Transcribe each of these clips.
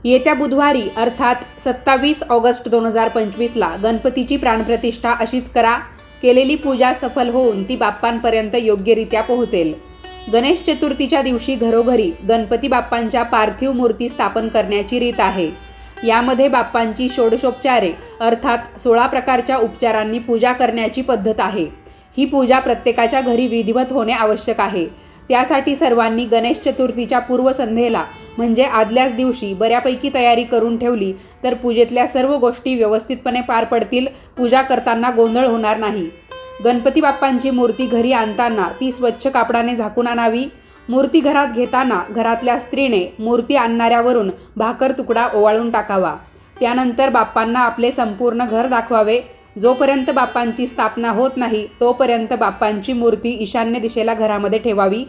येत्या बुधवारी अर्थात 27 ऑगस्ट 2025ला गणपतीची प्राणप्रतिष्ठा अशीच करा. केलेली पूजा सफल होऊन ती बाप्पांपर्यंत योग्यरित्या पोहोचेल. गणेश चतुर्थीच्या दिवशी घरोघरी गणपती बाप्पांच्या पार्थिव मूर्ती स्थापन करण्याची रीत आहे. यामध्ये बाप्पांची षोडशोपचारे अर्थात 16 प्रकारच्या उपचारांनी पूजा करण्याची पद्धत आहे. ही पूजा प्रत्येकाच्या घरी विधिवत होणे आवश्यक आहे. त्यासाठी सर्वांनी गणेश चतुर्थीच्या पूर्वसंध्येला म्हणजे आदल्याच दिवशी बऱ्यापैकी तयारी करून ठेवली तर पूजेतल्या सर्व गोष्टी व्यवस्थितपणे पार पडतील. पूजा करताना गोंधळ होणार नाही. गणपती बाप्पांची मूर्ती घरी आणताना ती स्वच्छ कापडाने झाकून आणावी. मूर्ती घरात घेताना घरातल्या स्त्रीने मूर्ती आणणाऱ्यावरून भाकर तुकडा ओवाळून टाकावा. त्यानंतर बाप्पांना आपले संपूर्ण घर दाखवावे. जोपर्यंत बाप्पांची स्थापना होत नाही तोपर्यंत बाप्पांची मूर्ती ईशान्य दिशेला घरामध्ये ठेवावी.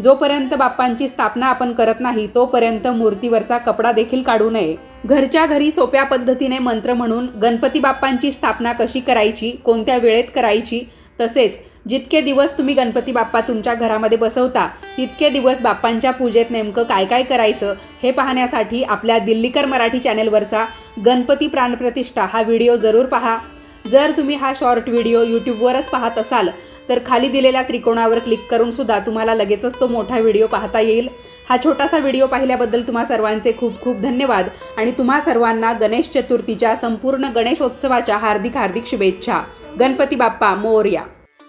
जोपर्यंत बाप्पांची स्थापना आपण करत नाही तोपर्यंत मूर्तीवरचा कपडा देखील काढू नये. घरच्या घरी सोप्या पद्धतीने मंत्र म्हणून गणपती बाप्पांची स्थापना कशी करायची, कोणत्या वेळेत करायची, तसेच जितके दिवस तुम्ही गणपती बाप्पा तुमच्या घरामध्ये बसवता तितके दिवस बाप्पांच्या पूजेत नेमकं काय काय करायचं हे पाहण्यासाठी आपल्या दिल्लीकर मराठी चॅनेलवरचा गणपती प्राणप्रतिष्ठा हा व्हिडिओ जरूर पहा. जर तुम्ही हा शॉर्ट व्हिडिओ यूट्यूबवरच पाहत असाल तर खाली दिलेल्या त्रिकोणावर क्लिक करून सुद्धा तुम्हाला लगेचच तो मोठा व्हिडिओ पाहता येईल. हा छोटासा व्हिडिओ पाहिल्याबद्दल तुम्हा सर्वांचे खूप खूप धन्यवाद आणि तुम्हा सर्वांना गणेश चतुर्थीच्या संपूर्ण गणेशोत्सवाच्या हार्दिक शुभेच्छा. गणपती बाप्पा मोरया.